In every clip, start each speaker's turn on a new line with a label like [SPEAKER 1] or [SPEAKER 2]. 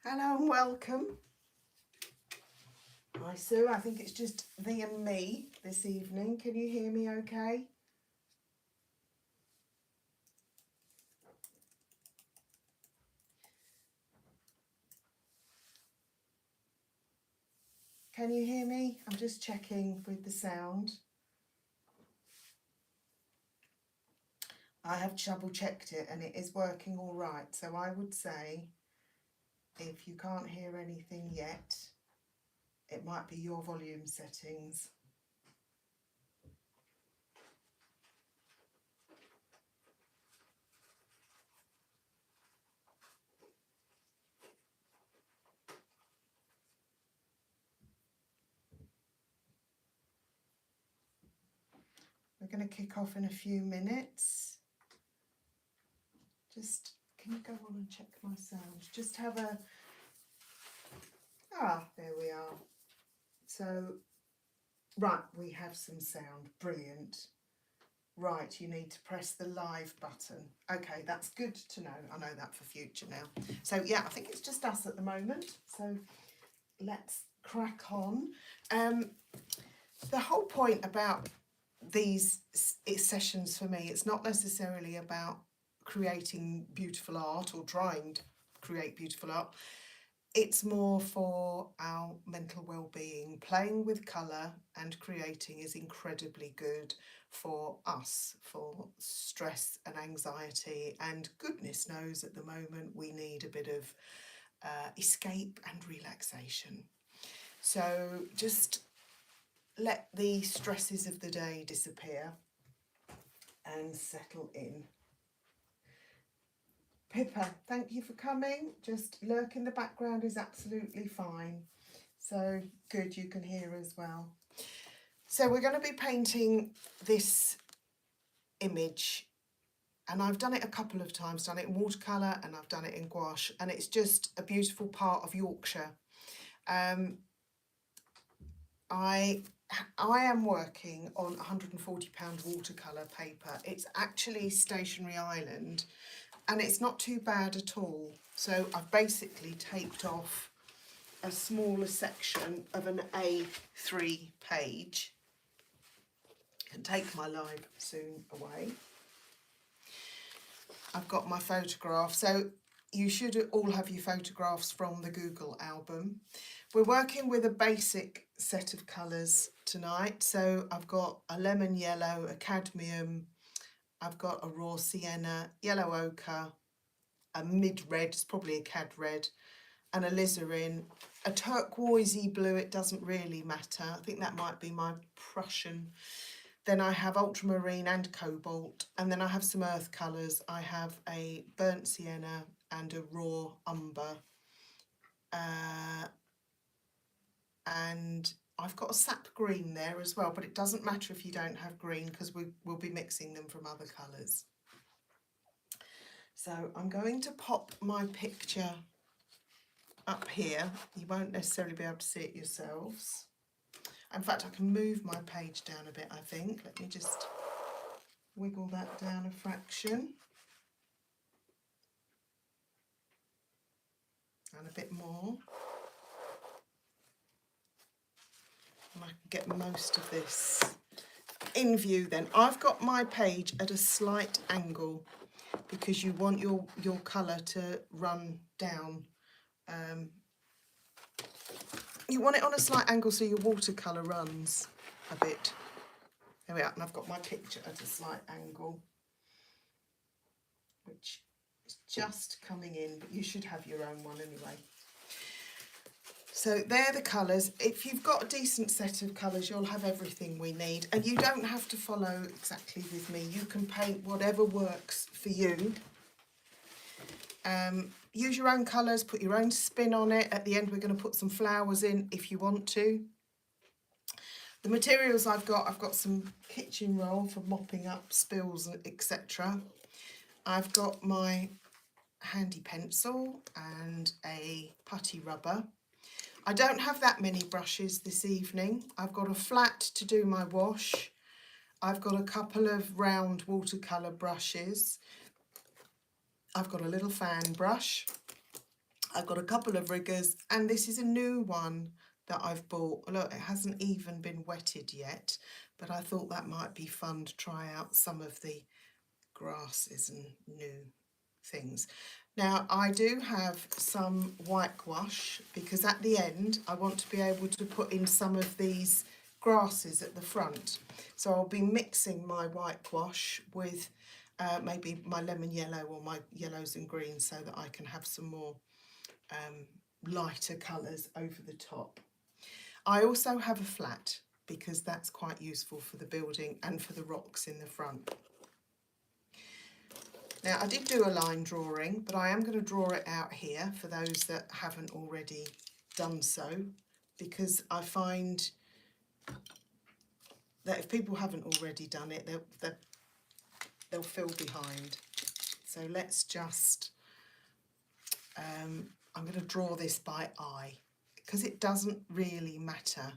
[SPEAKER 1] Hello and welcome. Hi Sue, I think it's just thee and me this evening. Can you hear me okay? Can you hear me? I'm just checking with the sound. I have double checked it and it is working all right. So I would say if you can't hear anything yet, it might be your volume settings. We're going to kick off in a few minutes. Just, can you go on and check my sound? Just have a, there we are. So, right, we have some sound, brilliant. Right, you need to press the live button. Okay, that's good to know. I know that for future now. So yeah, I think it's just us at the moment. So let's crack on. The whole point about these sessions for me, it's not necessarily about creating beautiful art or trying to create beautiful art. It's more for our mental well-being. Playing with colour and creating is incredibly good for us, for stress and anxiety, and goodness knows at the moment we need a bit of escape and relaxation. So just let the stresses of the day disappear and settle in. Pippa, thank you for coming. Just lurk in the background is absolutely fine. So good, you can hear as well. So we're going to be painting this image, and I've done it a couple of times, done it in watercolour and I've done it in gouache, and it's just a beautiful part of Yorkshire. I am working on £140 watercolour paper. It's actually Stationery Island and it's not too bad at all. So I've basically taped off a smaller section of an A3 page. I can take my live soon away. I've got my photograph, so you should all have your photographs from the Google album. We're working with a basic set of colours tonight, so I've got a lemon yellow, a cadmium, I've got a raw sienna, yellow ochre, a mid-red, it's probably a cad red, and a alizarin, a turquoisey blue, it doesn't really matter, I think that might be my Prussian. Then I have ultramarine and cobalt, and then I have some earth colours. I have a burnt sienna and a raw umber, and I've got a sap green there as well, but it doesn't matter if you don't have green because we will be mixing them from other colours. So I'm going to pop my picture up here. You won't necessarily be able to see it yourselves. In fact, I can move my page down a bit, I think. Let me just wiggle that down a fraction. And a bit more. And I can get most of this in view then. I've got my page at a slight angle because you want your colour to run down. You want it on a slight angle so your watercolour runs a bit. There we are, and I've got my picture at a slight angle, which is just coming in, but you should have your own one anyway. So they're the colours. If you've got a decent set of colours, you'll have everything we need. And you don't have to follow exactly with me. You can paint whatever works for you. Use your own colours, put your own spin on it. At the end, we're going to put some flowers in if you want to. The materials I've got some kitchen roll for mopping up spills, etc. I've got my handy pencil and a putty rubber. I don't have that many brushes this evening. I've got a flat to do my wash. I've got a couple of round watercolour brushes. I've got a little fan brush. I've got a couple of riggers, and this is a new one that I've bought. Look, it hasn't even been wetted yet, but I thought that might be fun to try out some of the grasses and new things. Now I do have some whitewash because at the end I want to be able to put in some of these grasses at the front. So I'll be mixing my whitewash with maybe my lemon yellow or my yellows and greens so that I can have some more lighter colours over the top. I also have a flat because that's quite useful for the building and for the rocks in the front. Now I did do a line drawing, but I am going to draw it out here for those that haven't already done so, because I find that if people haven't already done it, they'll feel behind. So let's just, I'm going to draw this by eye, because it doesn't really matter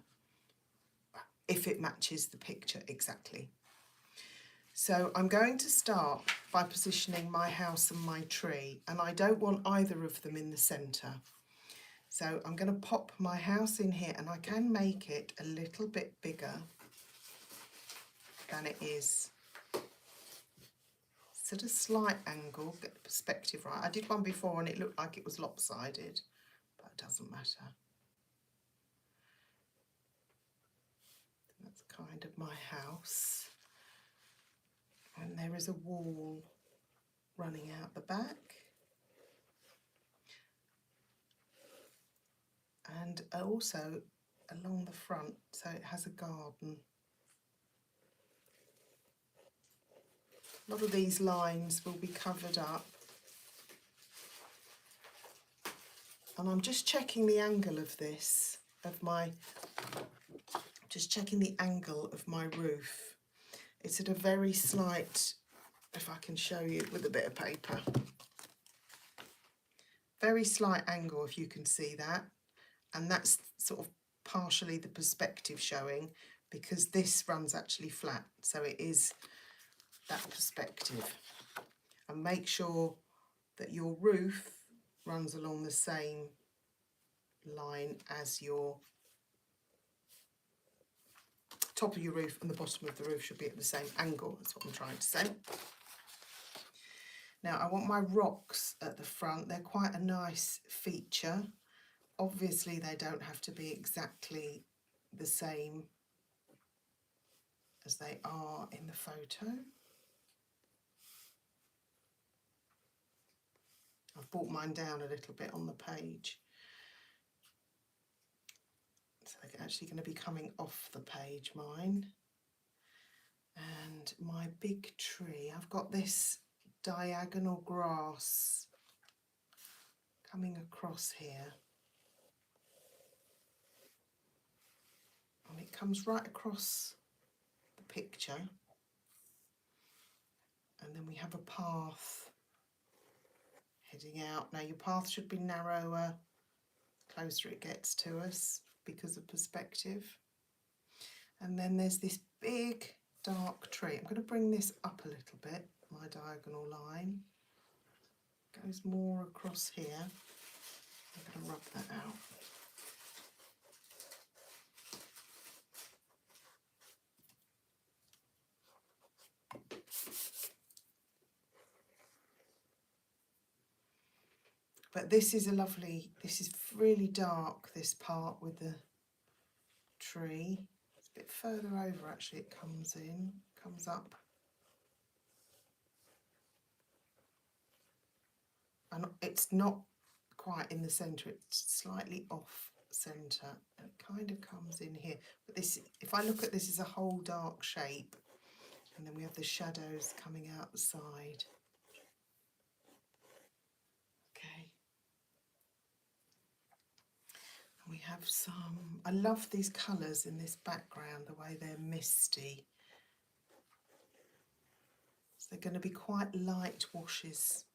[SPEAKER 1] if it matches the picture exactly. So I'm going to start by positioning my house and my tree, and I don't want either of them in the centre. So I'm going to pop my house in here, and I can make it a little bit bigger than it is. It's at a slight angle, get the perspective right. I did one before and it looked like it was lopsided, but it doesn't matter. That's kind of my house. And there is a wall running out the back. And also along the front, so it has a garden. A lot of these lines will be covered up. And I'm just checking the angle of this, just checking the angle of my roof. It's at a very slight, if I can show you with a bit of paper, very slight angle, if you can see that. And that's sort of partially the perspective showing, because this runs actually flat, so it is that perspective. And make sure that your roof runs along the same line as your top of your roof, and the bottom of the roof should be at the same angle. That's what I'm trying to say. Now I want my rocks at the front. They're quite a nice feature. Obviously they don't have to be exactly the same as they are in the photo. I've brought mine down a little bit on the page. So they're actually going to be coming off the page, mine. And my big tree, I've got this diagonal grass coming across here. And it comes right across the picture. And then we have a path heading out. Now your path should be narrower the closer it gets to us because of perspective. And then there's this big dark tree. I'm going to bring this up a little bit, my diagonal line. Goes more across here. I'm going to rub that out. But this is a lovely, this is really dark, this part with the tree. It's a bit further over actually, it comes in, comes up. And it's not quite in the centre, it's slightly off centre. And it kind of comes in here. But this, if I look at this as a whole dark shape, and then we have the shadows coming out the side. Okay. And we have some, I love these colours in this background, the way they're misty. So they're going to be quite light washes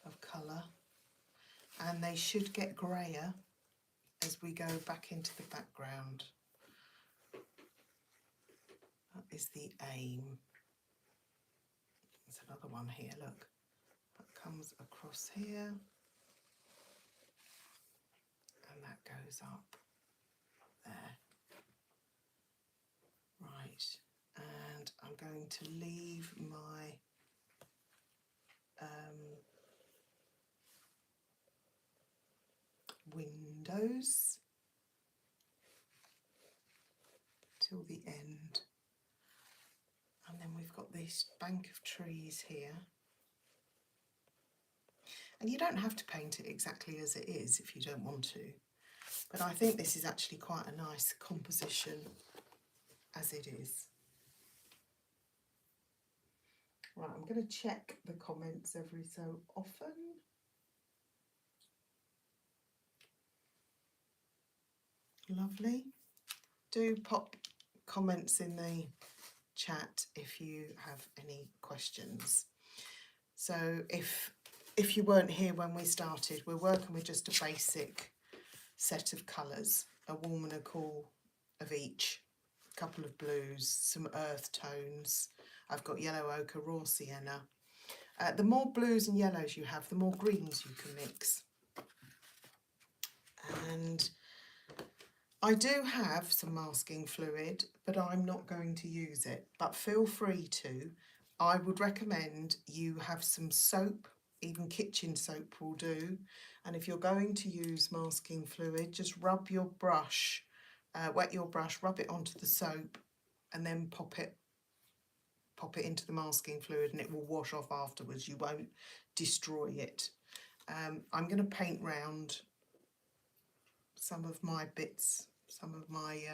[SPEAKER 1] of colour, and they should get greyer as we go back into the background. That is the aim. There's another one here, look. That comes across here. that goes up there. Right, and I'm going to leave my windows till the end. And then we've got this bank of trees here. And you don't have to paint it exactly as it is if you don't want to. But I think this is actually quite a nice composition as it is. Right, I'm going to check the comments every so often. Lovely. Do pop comments in the chat if you have any questions. So if you weren't here when we started, we're working with just a basic set of colours, a warm and a cool of each, a couple of blues, some earth tones. I've got yellow ochre, raw sienna. The more blues and yellows you have, the more greens you can mix. And I do have some masking fluid, but I'm not going to use it, but feel free to. I would recommend you have some soap, even kitchen soap will do. And if you're going to use masking fluid, just rub your brush, wet your brush, rub it onto the soap, and then pop it into the masking fluid, and it will wash off afterwards. You won't destroy it. I'm going to paint round some of my bits, some of my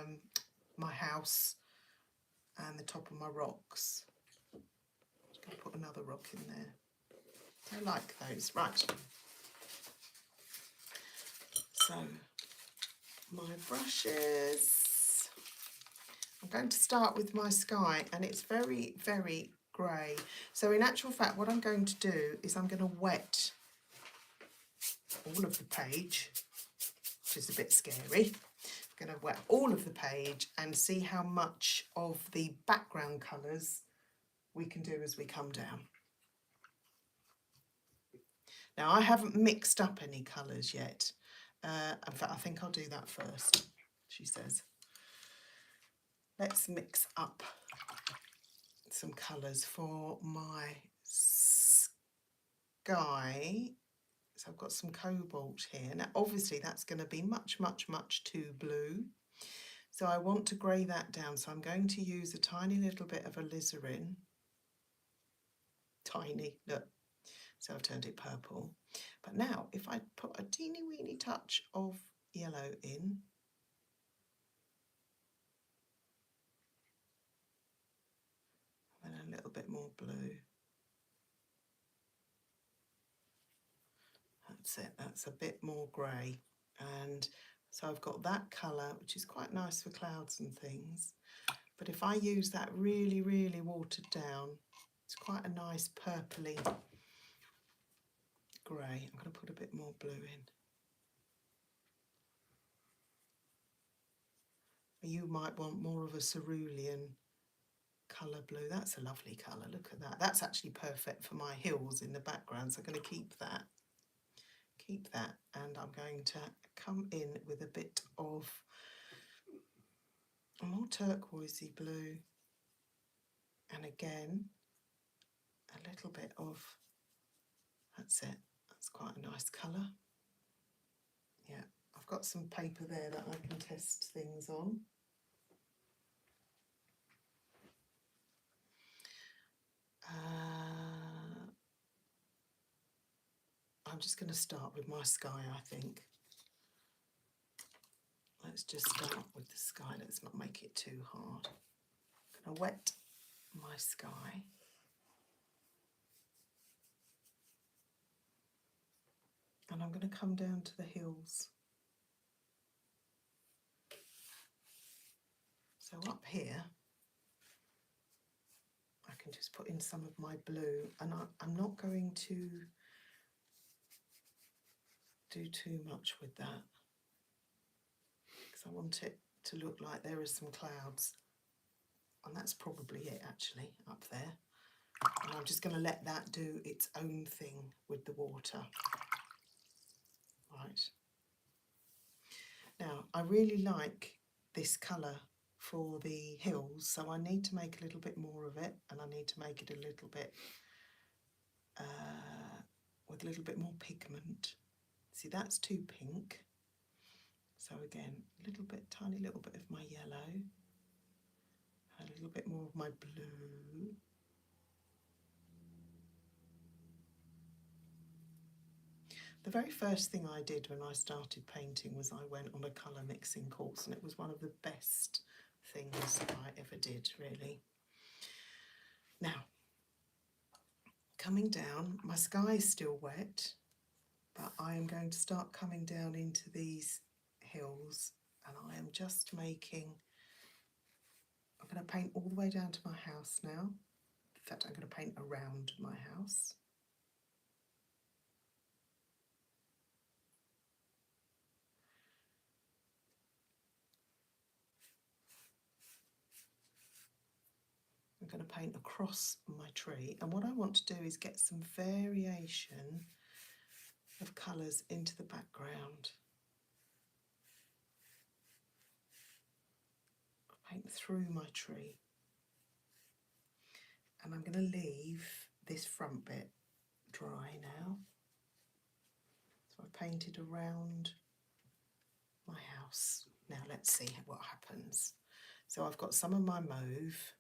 [SPEAKER 1] my house and the top of my rocks. I'm just going to put another rock in there. I like those. Right. So my brushes. I'm going to start with my sky, and it's very, very grey. So in actual fact, what I'm going to do is I'm going to wet all of the page, which is a bit scary. I'm going to wet all of the page and see how much of the background colours we can do as we come down. Now, I haven't mixed up any colours yet. In fact, I think I'll do that first, she says. Let's mix up some colours for my sky. So I've got some cobalt here. Now, obviously, that's going to be much, much, much too blue. So I want to grey that down. So I'm going to use a tiny little bit of alizarin. Tiny, look. So I've turned it purple. But now, if I put a teeny weeny touch of yellow in, and a little bit more blue. That's it, that's a bit more grey. And so I've got that colour, which is quite nice for clouds and things. But if I use that really, really watered down, it's quite a nice purpley grey. I'm going to put a bit more blue in. You might want more of a cerulean colour blue. That's a lovely colour, look at that. That's actually perfect for my hills in the background, so I'm going to keep that. Keep that, and I'm going to come in with a bit of a more turquoisey blue, and again a little bit of, that's it, that's quite a nice colour. Yeah, I've got some paper there that I can test things on. I'm just going to start with my sky, I think. Let's just start with the sky, let's not make it too hard. I'm going to wet my sky. And I'm going to come down to the hills. So up here, I can just put in some of my blue, and I'm not going to do too much with that, because I want it to look like there are some clouds, and that's probably it actually up there. And I'm just going to let that do its own thing with the water. Right. I really like this colour for the hills, so I need to make a little bit more of it, and I need to make it a little bit with a little bit more pigment. See, that's too pink. So again, a little bit, tiny little bit of my yellow, a little bit more of my blue. The very first thing I did when I started painting was I went on a colour mixing course, and it was one of the best things I ever did, really. Now, coming down, my sky is still wet, but I am going to start coming down into these hills, and I am just making, I'm going to paint all the way down to my house now. In fact, I'm going to paint around my house. I'm going to paint across my tree, and what I want to do is get some variation of colours into the background. Paint through my tree, and I'm going to leave this front bit dry now. So I've painted around my house. Now let's see what happens. So I've got some of my mauve,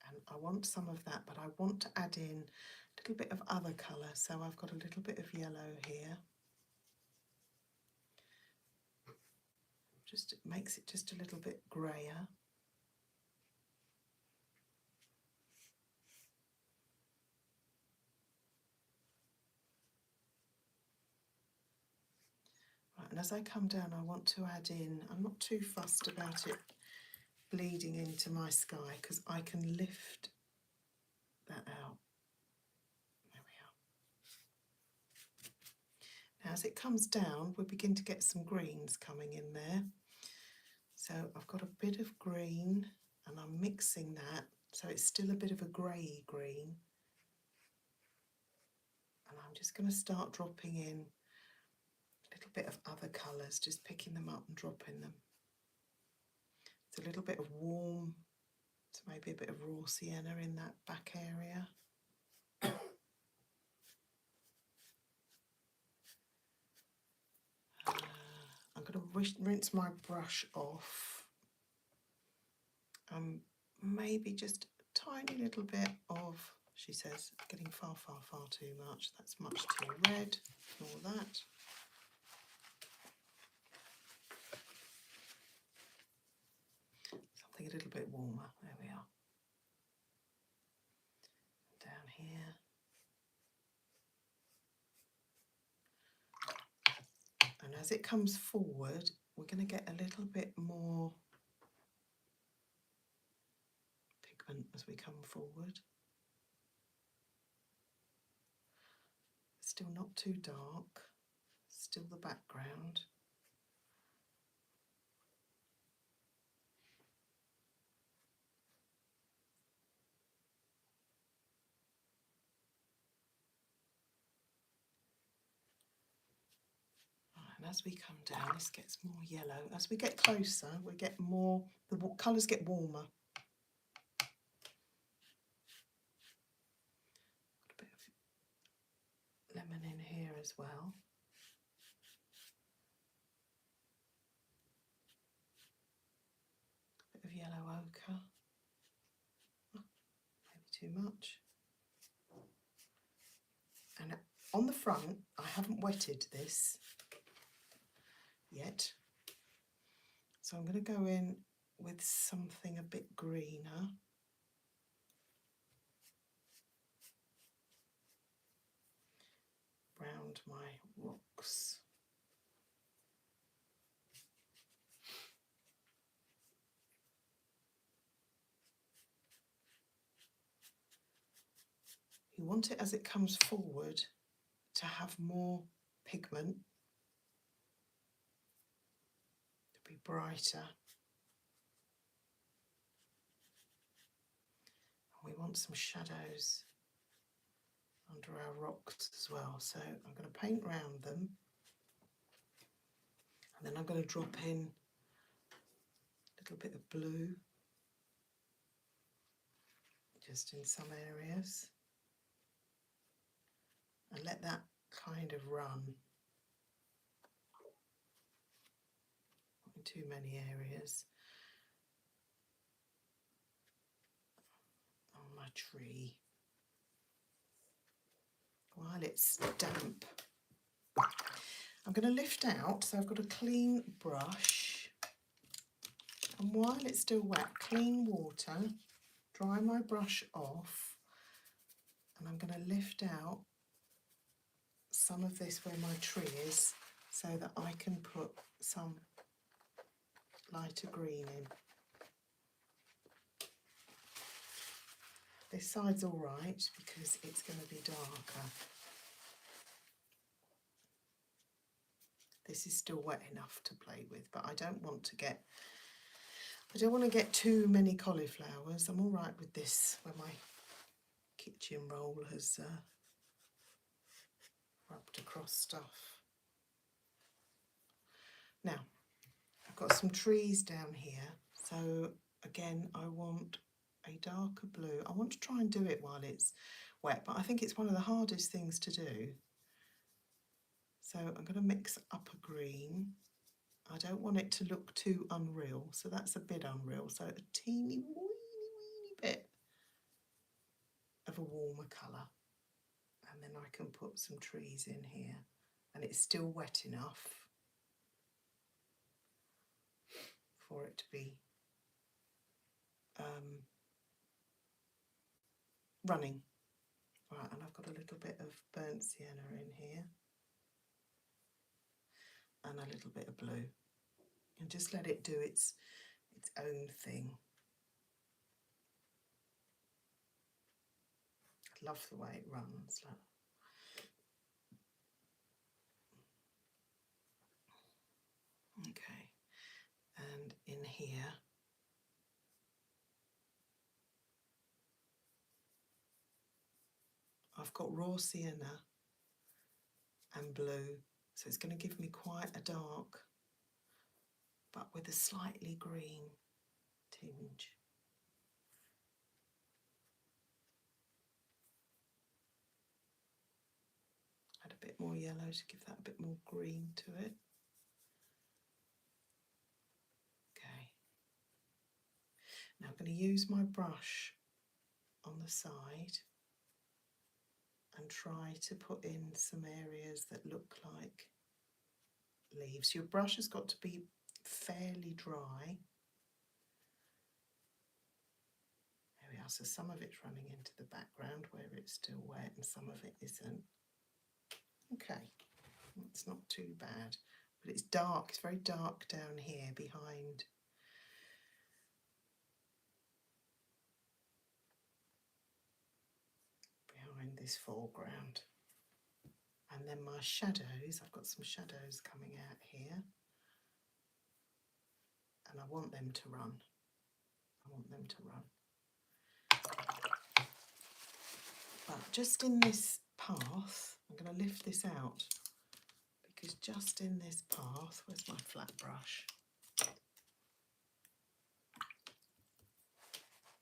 [SPEAKER 1] and I want some of that, but I want to add in a little bit of other colour. So I've got a little bit of yellow here. Just, it makes it just a little bit greyer. Right, and as I come down, I want to add in, I'm not too fussed about it bleeding into my sky, because I can lift that out. There we are. Now as it comes down, we begin to get some greens coming in there. So I've got a bit of green, and I'm mixing that, so it's still a bit of a grey green. And I'm just going to start dropping in a little bit of other colours, just picking them up and dropping them. It's a little bit of warm, so maybe a bit of raw sienna in that back area. I'm going to rinse my brush off. Maybe just a tiny little bit of, she says, getting far, far, far too much. That's much too red. Ignore that. Something a little bit warmer. There we are. Down here. And as it comes forward, we're going to get a little bit more pigment as we come forward. Still not too dark, still the background. And as we come down, this gets more yellow. As we get closer, we get more, the colours get warmer. Got a bit of lemon in here as well. A bit of yellow ochre. Oh, maybe too much. And on the front, I haven't wetted this yet. So I'm going to go in with something a bit greener. Round my rocks. You want it as it comes forward to have more pigment, to be brighter. And we want some shadows under our rocks as well. So I'm going to paint around them. And then I'm going to drop in a little bit of blue, just in some areas, and let that kind of run. Not in too many areas. On my tree. While it's damp, I'm going to lift out, so I've got a clean brush, and while it's still wet, clean water, dry my brush off, and I'm going to lift out some of this where my tree is so that I can put some lighter green in. This side's all right because it's going to be darker. This is still wet enough to play with, but I don't want to get too many cauliflowers. I'm all right with this where my kitchen roll has rubbed across stuff. Now, I've got some trees down here, so again I want a darker blue. I want to try and do it while it's wet, but I think it's one of the hardest things to do. So I'm going to mix up a green. I don't want it to look too unreal, so that's a bit unreal. So a teeny weeny bit of a warmer colour. And then I can put some trees in here. And it's still wet enough for it to be running. Right, and I've got a little bit of burnt sienna in here. And a little bit of blue. And just let it do its own thing. I love the way it runs. Okay, and in here I've got raw sienna and blue, so it's going to give me quite a dark, but with a slightly green tinge. Add a bit more yellow to give that a bit more green to it. Okay. Now I'm going to use my brush on the side and try to put in some areas that look like leaves. Your brush has got to be fairly dry. There we are, so some of it's running into the background where it's still wet and some of it isn't. Okay, it's not too bad, but it's dark, it's very dark down here behind this foreground. And then my shadows, I've got some shadows coming out here, and I want them to run. I want them to run. But just in this path, I'm going to lift this out, because just in this path, where's my flat brush?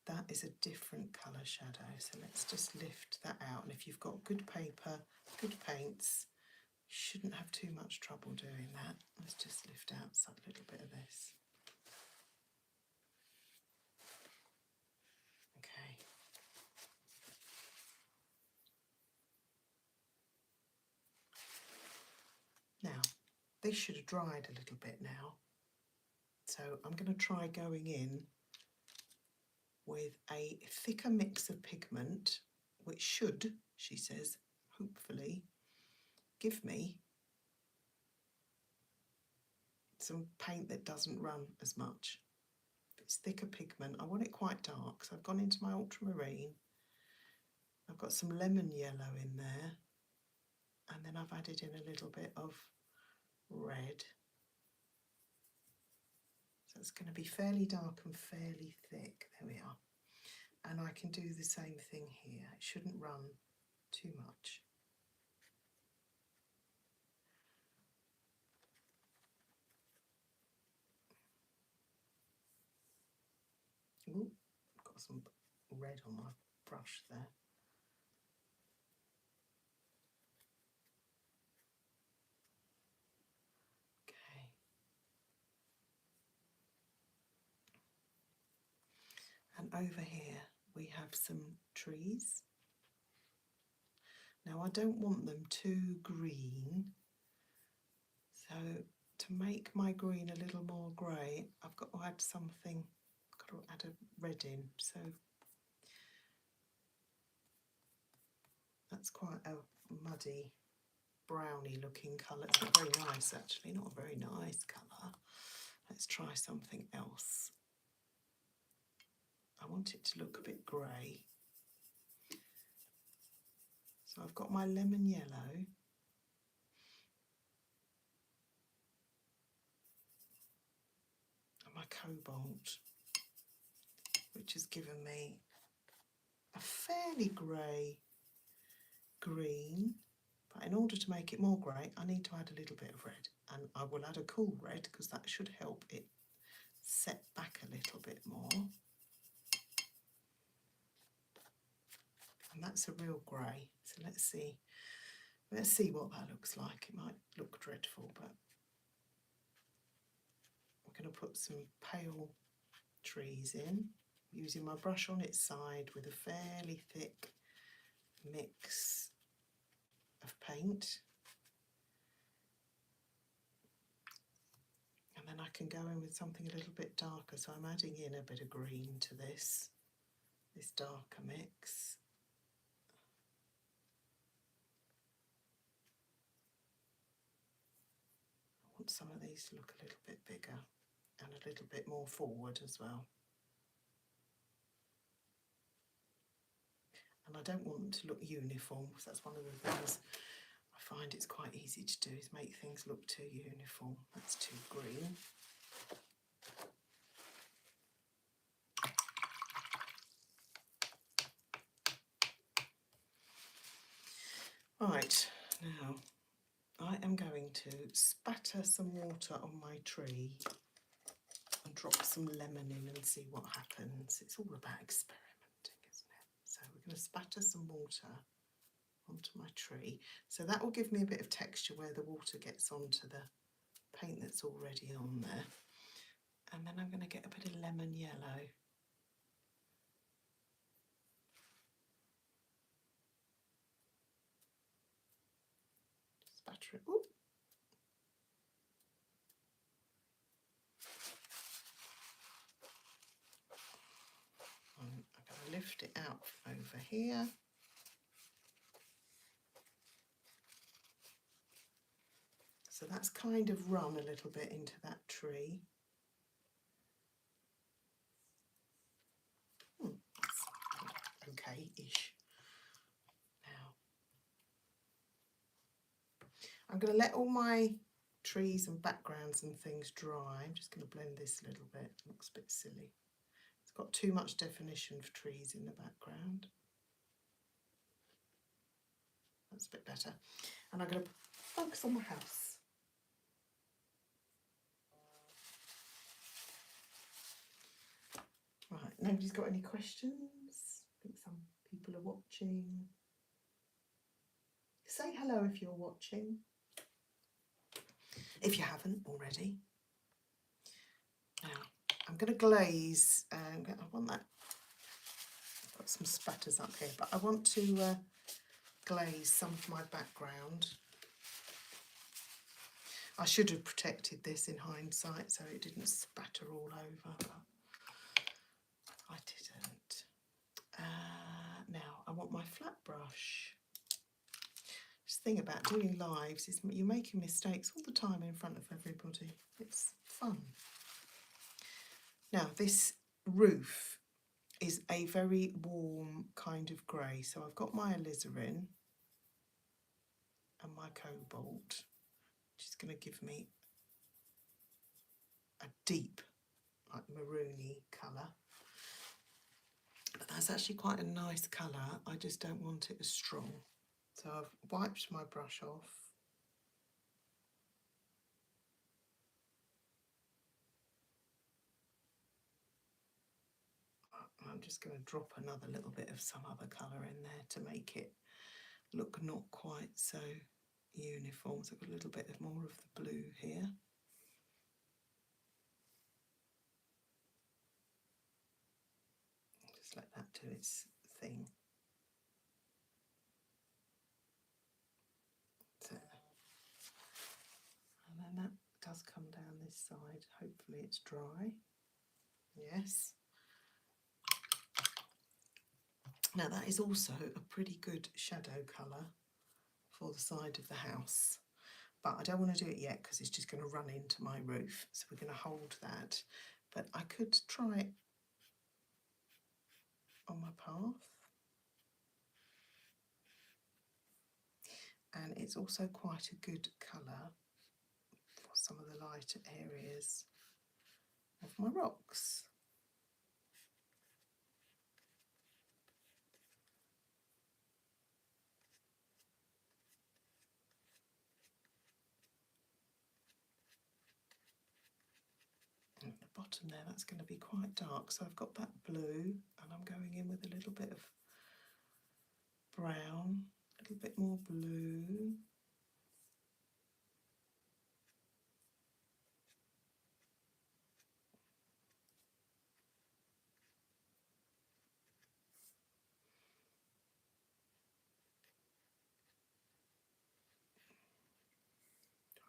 [SPEAKER 1] That is a different colour shadow, so let's just lift that out. And if you've got good paper, good paints, you shouldn't have too much trouble doing that. Let's just lift out a little bit of this. Okay. Now, this should have dried a little bit now. So I'm going to try going in with a thicker mix of pigment, which should, she says, hopefully give me some paint that doesn't run as much. If it's thicker pigment, I want it quite dark, so I've gone into my ultramarine. I've got some lemon yellow in there, and then I've added in a little bit of red. So it's going to be fairly dark and fairly thick. There we are. And I can do the same thing here. It shouldn't run too much. Ooh, got some red on my brush there. Okay. And over here we have some trees. Now I don't want them too green, so to make my green a little more grey, I've got to add something, I've got to add a red in, so that's quite a muddy, browny looking colour. It's not very nice actually, not a very nice colour. Let's try something else. I want it to look a bit grey. So I've got my lemon yellow. And my cobalt, which has given me a fairly grey green. But in order to make it more grey, I need to add a little bit of red. And I will add a cool red because that should help it set back a little bit more. And that's a real grey. So let's see what that looks like. It might look dreadful, but we're going to put some pale trees in, using my brush on its side with a fairly thick mix of paint. And then I can go in with something a little bit darker, so I'm adding in a bit of green to this darker mix. I want some of these to look a little bit bigger and a little bit more forward as well. And I don't want them to look uniform, because that's one of the things I find it's quite easy to do, is make things look too uniform. That's too green. Right, now I am going to spatter some water on my tree and drop some lemon in and see what happens. It's all about experimenting, isn't it? So we're going to spatter some water onto my tree. So that will give me a bit of texture where the water gets onto the paint that's already on there. And then I'm going to get a bit of lemon yellow. Spatter it. Ooh. I'm going to lift it out over here. So that's kind of run a little bit into that tree. Okay-ish. Now, I'm going to let all my trees and backgrounds and things dry. I'm just going to blend this a little bit. It looks a bit silly. It's got too much definition for trees in the background. That's a bit better. And I'm going to focus on my house. Right, nobody's got any questions? I think some people are watching. Say hello if you're watching, if you haven't already. Now, I'm going to glaze, I want that, I've got some spatters up here, but I want to glaze some of my background. I should have protected this in hindsight so it didn't spatter all over, but I didn't. Now I want my flat brush. This thing about doing lives is you're making mistakes all the time in front of everybody. It's fun. Now this roof is a very warm kind of grey, so I've got my alizarin and my cobalt, which is going to give me a deep, like maroony colour. But that's actually quite a nice colour, I just don't want it as strong. So I've wiped my brush off. I'm just going to drop another little bit of some other colour in there to make it look not quite so uniform. So I've got a little bit more of the blue here. Just let that do its thing. So, and then that does come down this side. Hopefully it's dry. Yes. Now that is also a pretty good shadow colour for the side of the house. But I don't want to do it yet because it's just going to run into my roof. So we're going to hold that. But I could try it on my path. And it's also quite a good colour for some of the lighter areas of my rocks. And at the bottom there, that's going to be quite dark. So I've got that blue and I'm going in with a little bit of brown, a little bit more blue.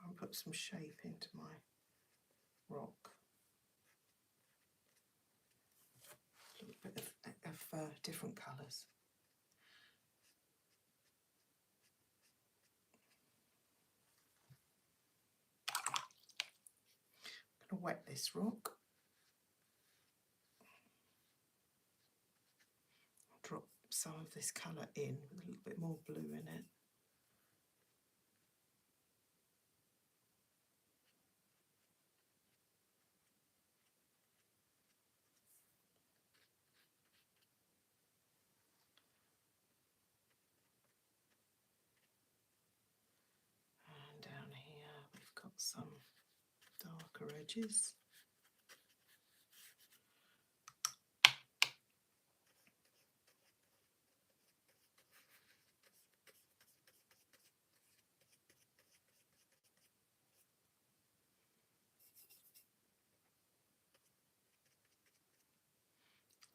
[SPEAKER 1] I'll put some shape into my rock. A little bit of different colours. I'm going to wet this rock. I'll drop some of this colour in with a little bit more blue in it. And down here we've got some darker edges.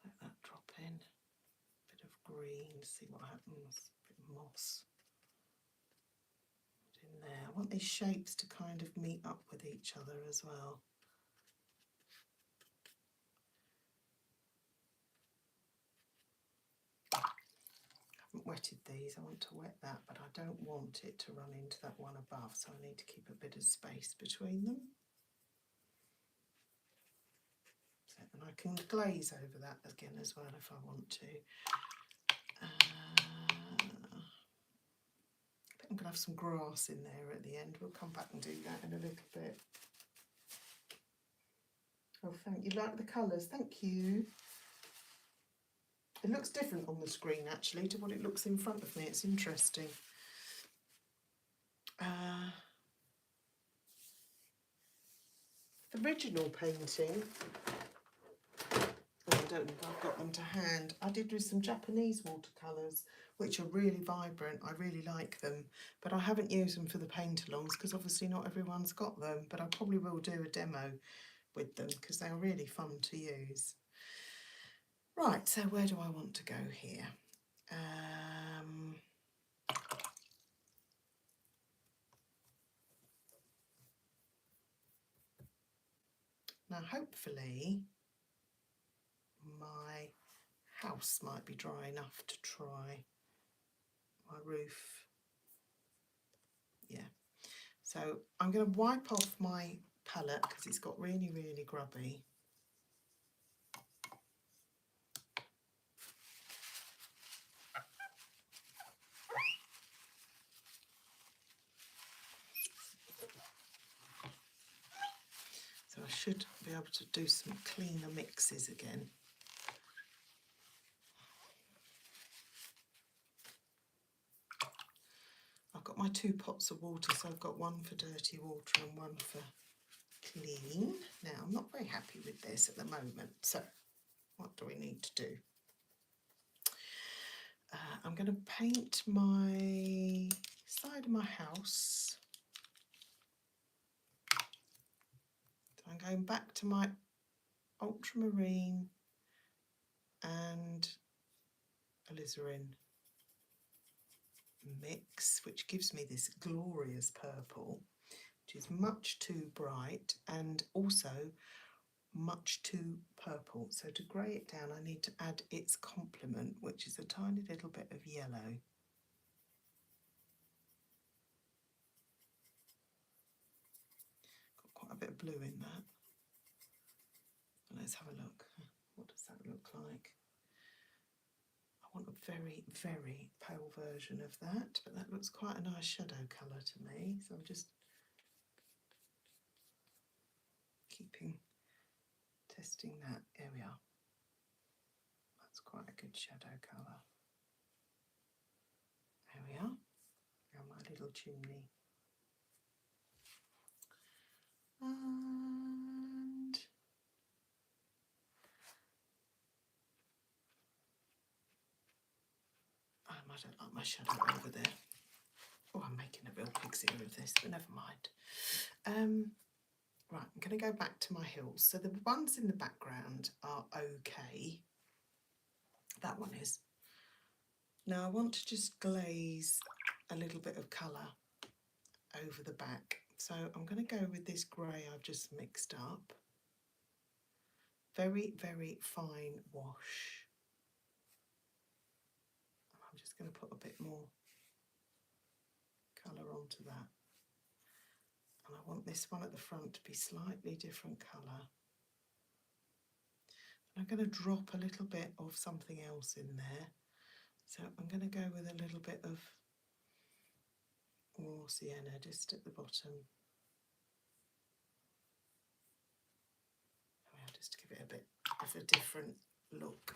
[SPEAKER 1] Let that drop in. A bit of green, see what happens. A bit of moss. Put in there. I want these shapes to kind of meet up with each other as well. I haven't wetted these, I want to wet that, but I don't want it to run into that one above, so I need to keep a bit of space between them. So, and I can glaze over that again as well if I want to. I think I'm going to have some grass in there at the end. We'll come back and do that in a little bit. Oh, thank you. Like the colours? Thank you. It looks different on the screen actually to what it looks in front of me. It's interesting. The original painting, I don't think I've got them to hand. I did with some Japanese watercolours, which are really vibrant. I really like them, but I haven't used them for the paint-alongs because obviously not everyone's got them, but I probably will do a demo with them because they're really fun to use. Right, so where do I want to go here? Now hopefully my house might be dry enough to try my roof. Yeah, so I'm going to wipe off my palette because it's got really, really grubby. So I should be able to do some cleaner mixes again. I've got my 2 pots of water, so I've got one for dirty water and one for clean. Now I'm not very happy with this at the moment, so what do we need to do? I'm going to paint my side of my house. So I'm going back to my ultramarine and alizarin mix, which gives me this glorious purple, which is much too bright and also much too purple. So to grey it down, I need to add its complement, which is a tiny little bit of yellow. Got quite a bit of blue in that. Let's have a look. What does that look like? I want a very, very pale version of that, but that looks quite a nice shadow colour to me. So I'm just testing that. There we are. That's quite a good shadow colour. There we are. Now my little chimney. And I don't like my shadow over there. Oh, I'm making a real pig's ear of this, but never mind. Right, I'm going to go back to my hills. So the ones in the background are okay. That one is. Now I want to just glaze a little bit of colour over the back. So I'm going to go with this grey I've just mixed up. Very, very fine wash. I'm just going to put a bit more colour onto that. And I want this one at the front to be slightly different colour. I'm going to drop a little bit of something else in there. So I'm going to go with a little bit of more sienna just at the bottom. Just to give it a bit of a different look.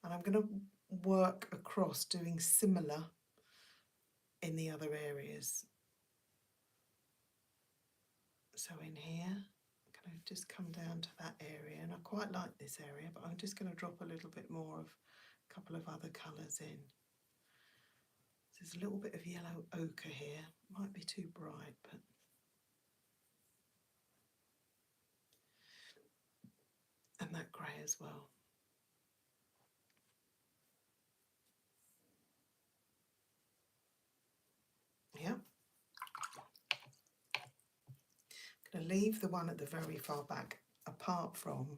[SPEAKER 1] And I'm going to work across doing similar in the other areas. So in here, I'm going to just come down to that area, and I quite like this area, but I'm just going to drop a little bit more of a couple of other colours in. There's a little bit of yellow ochre here, might be too bright, but and that grey as well. Yeah. I'm going to leave the one at the very far back, apart from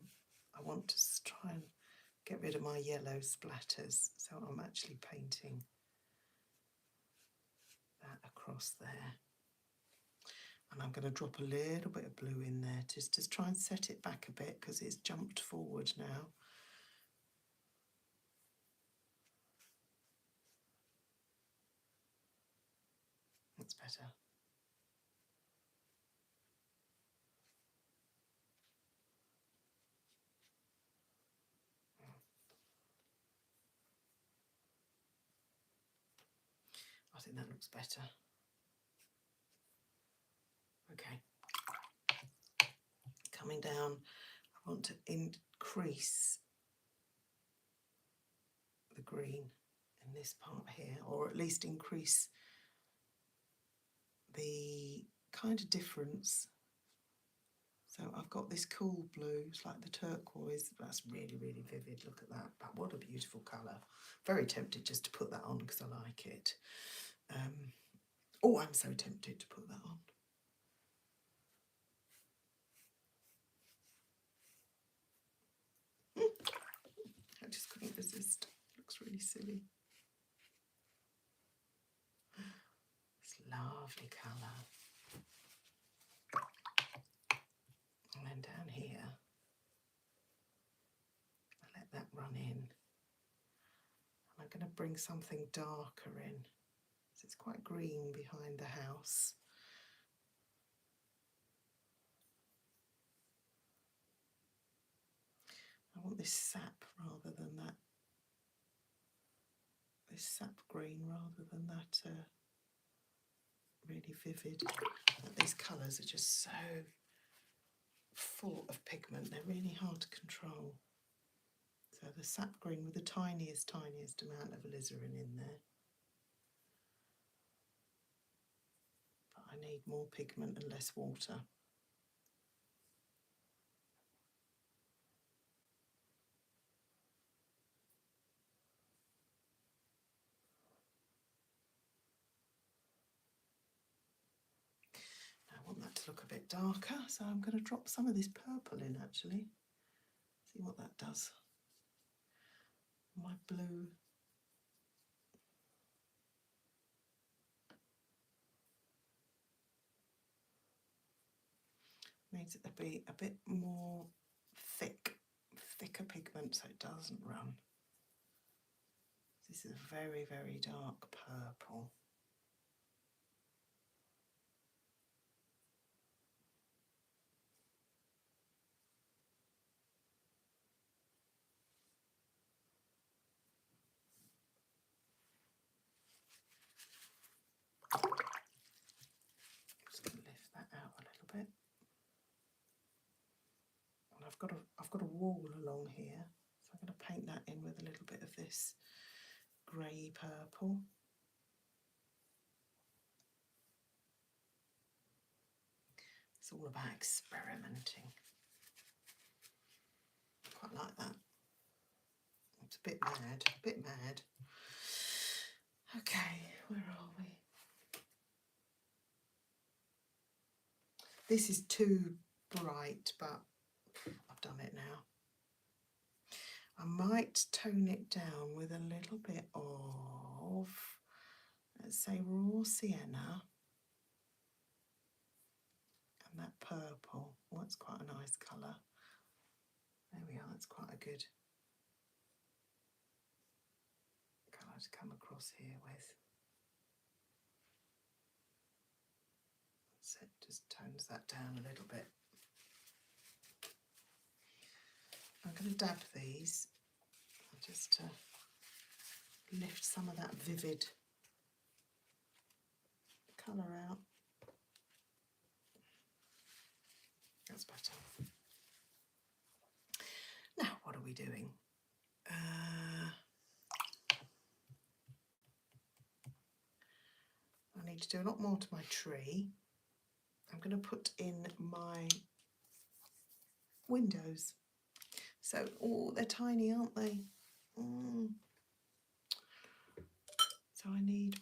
[SPEAKER 1] I want to try and get rid of my yellow splatters, so I'm actually painting that across there. And I'm going to drop a little bit of blue in there just to try and set it back a bit because it's jumped forward now. That's better. I think that looks better. Okay. Coming down, I want to increase the green in this part here, or at least increase the kind of difference. So I've got this cool blue, it's like the turquoise, that's really, really vivid, look at that, but what a beautiful colour. Very tempted just to put that on because I like it. Oh, I'm so tempted to put that on. I just couldn't resist, it looks really silly. It's lovely colour. And then down here, I let that run in. And I'm going to bring something darker in. So it's quite green behind the house. I want this sap rather than that. This sap green rather than that really vivid. These colours are just so full of pigment. They're really hard to control. So the sap green with the tiniest amount of alizarin in there. But I need more pigment and less water. I want that to look a bit darker, so I'm going to drop some of this purple in actually. See what that does. My blue. Needs it to be a bit more thicker pigment so it doesn't run. This is a very, very dark purple. Just going to lift that out a little bit. And I've got a wall along here, so I'm going to paint that in with a little bit of this grey purple. It's all about experimenting. Quite like that. It's a bit mad. Okay, where are we? This is too bright, but I've done it now. I might tone it down with a little bit of, let's say, raw sienna. And that purple. Oh, that's quite a nice colour. There we are, that's quite a good colour to come across here with. So it just tones that down a little bit. I'm going to dab these just to lift some of that vivid colour out. That's better. Now, what are we doing? I need to do a lot more to my tree. I'm going to put in my windows. So, oh, they're tiny, aren't they? So I need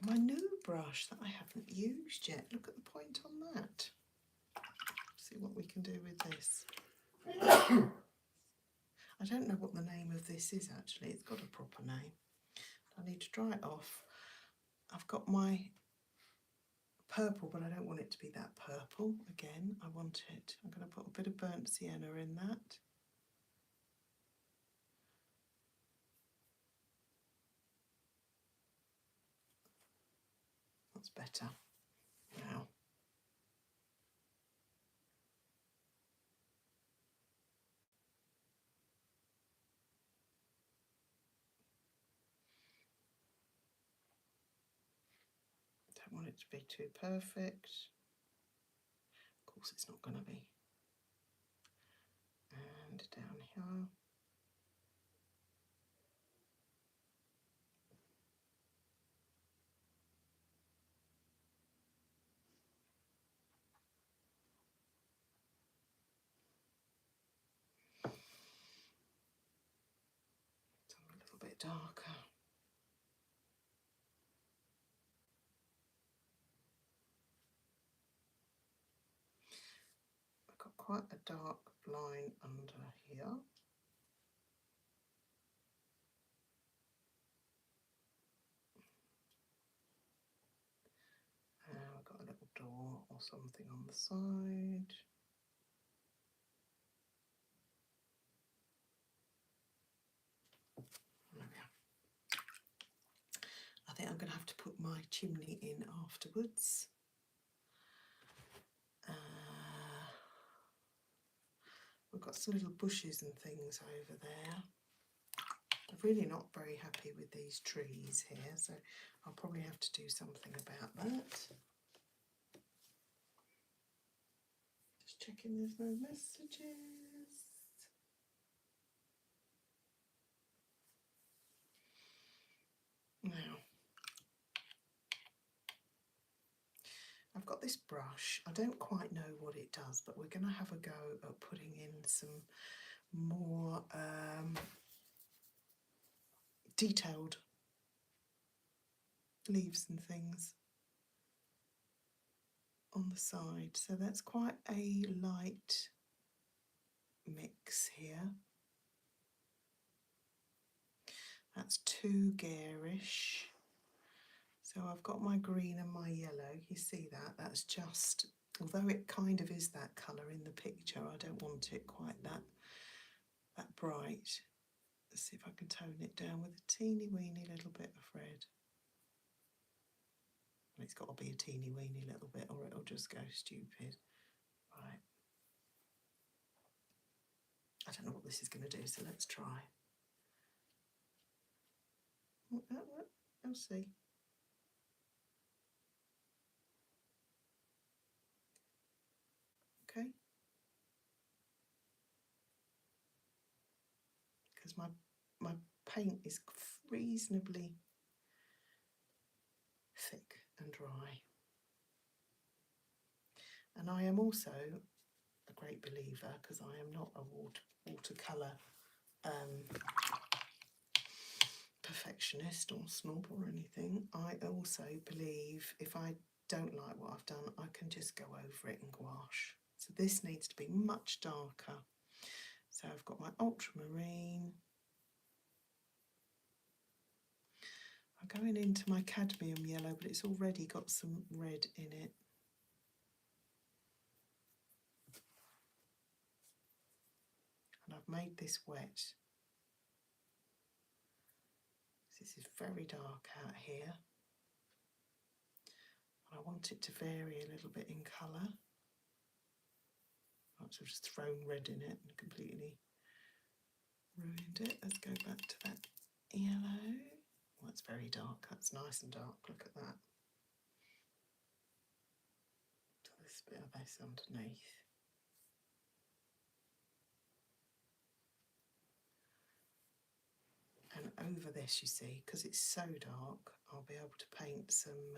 [SPEAKER 1] my new brush that I haven't used yet. Look at the point on that. See what we can do with this. I don't know what the name of this is actually. It's got a proper name. I need to dry it off. I've got my purple, but I don't want it to be that purple. Again, I want it. I'm going to put a bit of burnt sienna in that. That's better. Now, don't want it to be too perfect. Of course, it's not going to be. And down here. Some a little bit darker. I've got quite a dark line under here. And I've got a little door or something on the side. There we are. I think I'm going to have to put my chimney in afterwards. We've got some little bushes and things over there. I'm really not very happy with these trees here, so I'll probably have to do something about that. Just checking there's no messages. got this brush. I don't quite know what it does, but we're going to have a go at putting in some more detailed leaves and things on the side. So that's quite a light mix here. That's too garish. So I've got my green and my yellow. You see that? That's just, although it kind of is that colour in the picture, I don't want it quite that bright. Let's see if I can tone it down with a teeny weeny little bit of red. And it's got to be a teeny weeny little bit or it'll just go stupid. Right. I don't know what this is going to do, so let's try. We'll see. Okay. Because my paint is reasonably thick and dry. And I am also a great believer, because I am not a watercolour perfectionist or snob or anything. I also believe if I don't like what I've done, I can just go over it and gouache. So this needs to be much darker. So I've got my ultramarine. I'm going into my cadmium yellow, but it's already got some red in it. And I've made this wet. This is very dark out here. And I want it to vary a little bit in colour. I've just thrown red in it and completely ruined it. Let's go back to that yellow. Well, that's very dark. That's nice and dark. Look at that. So this bit of this underneath. And over this, you see, because it's so dark, I'll be able to paint some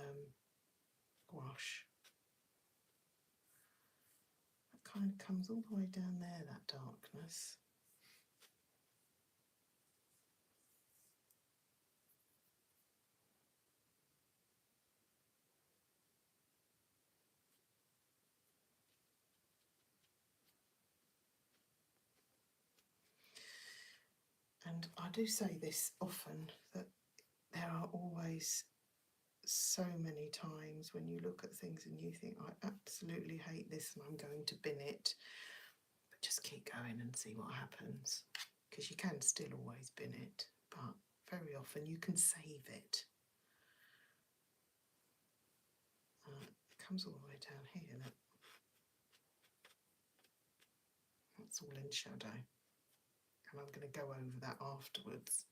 [SPEAKER 1] gouache. That kind of comes all the way down there, that darkness. And I do say this often, that there are always so many times when you look at things and you think, I absolutely hate this and I'm going to bin it, but just keep going and see what happens, because you can still always bin it, but very often you can save it. It comes all the way down here, look. That's all in shadow, and I'm going to go over that afterwards.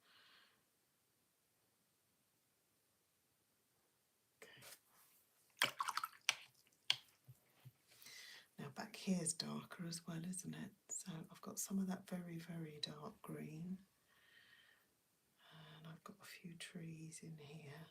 [SPEAKER 1] Now back here's darker as well, isn't it? So I've got some of that very, very dark green. And I've got a few trees in here.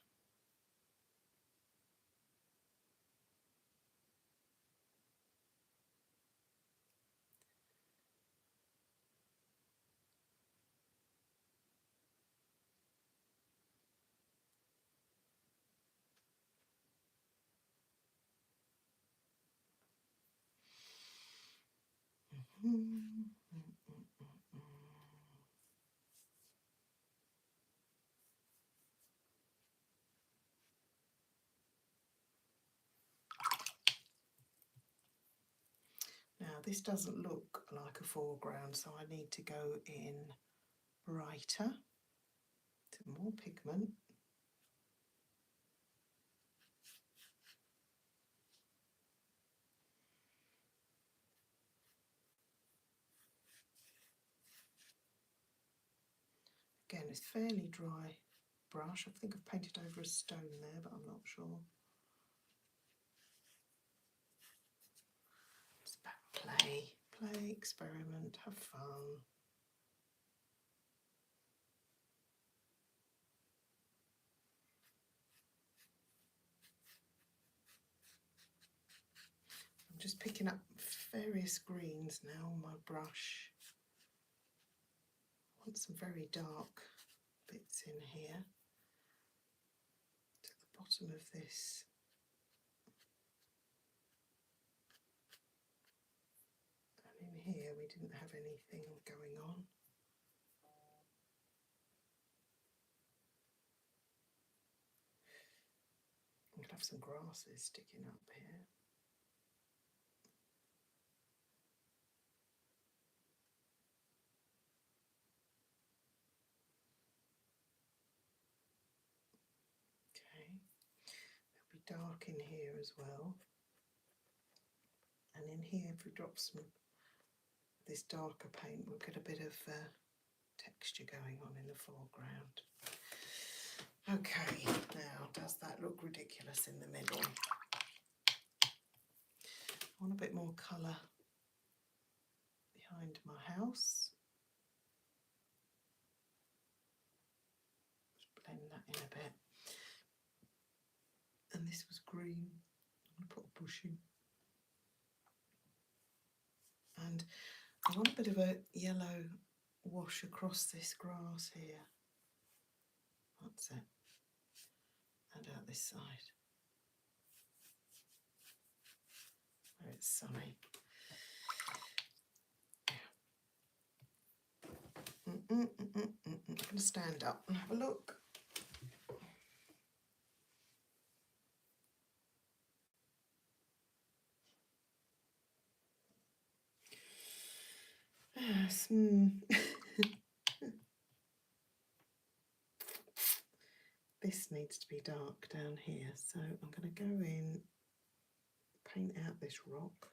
[SPEAKER 1] Now this doesn't look like a foreground, so I need to go in brighter, to more pigment. Again, it's fairly dry brush. I think I've painted over a stone there, but I'm not sure. It's about play, experiment, have fun. I'm just picking up various greens now on my brush. I want some very dark bits in here to the bottom of this. And in here we didn't have anything going on. I'm going to have some grasses sticking up here. Okay, it'll be dark in here as well. And in here, if we drop some this darker paint, we'll get a bit of texture going on in the foreground. Okay, now does that look ridiculous in the middle? I want a bit more colour behind my house. Just blend that in a bit. And this was green. I'm going to put a bush in. And I want a bit of a yellow wash across this grass here. That's it. And out this side, where it's sunny. I'm going to stand up and have a look. Yes. This needs to be dark down here, so I'm going to go in, paint out this rock.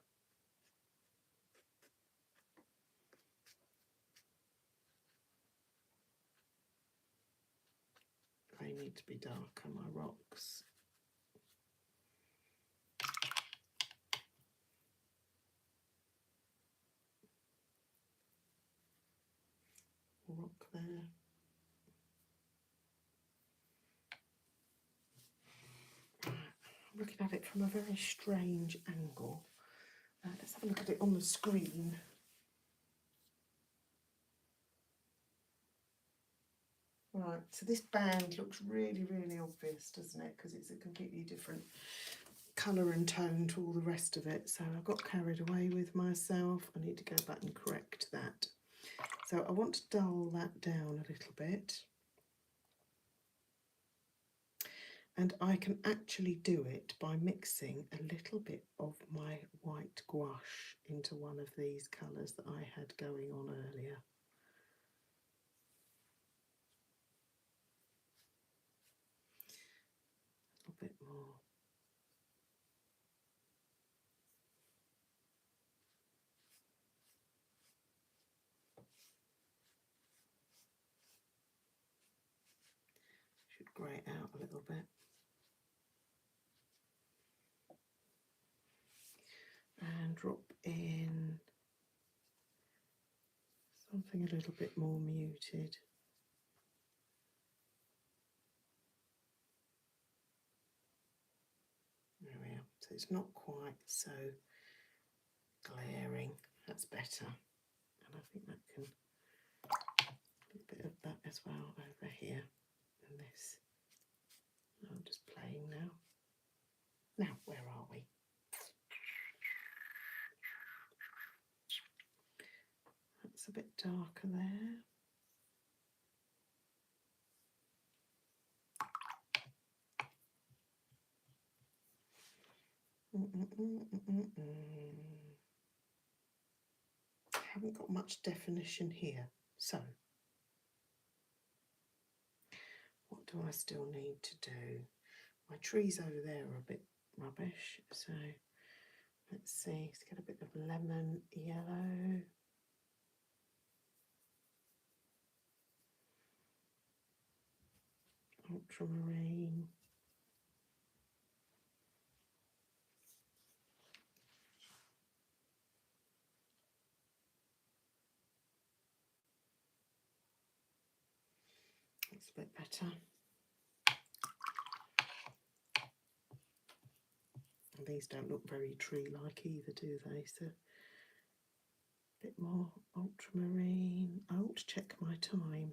[SPEAKER 1] They need to be darker, my rocks. Rock there. I'm looking at it from a very strange angle. Let's have a look at it on the screen. Right, so this band looks really, really obvious, doesn't it? Because it's a completely different colour and tone to all the rest of it. So I got carried away with myself. I need to go back and correct that. So I want to dull that down a little bit. And I can actually do it by mixing a little bit of my white gouache into one of these colours that I had going on earlier. A little bit more. Should grey it out a little bit. And drop in something a little bit more muted. There we are. So it's not quite so glaring. That's better. And I think that can, a little bit of that as well over here in this. I'm just playing now. Now, where are we? That's a bit darker there. I haven't got much definition here, so what do I still need to do? My trees over there are a bit rubbish, so let's see, let's get a bit of lemon yellow. Ultramarine. That's a bit better. these don't look very tree-like either, do they? So a bit more ultramarine. Oh, to check my time.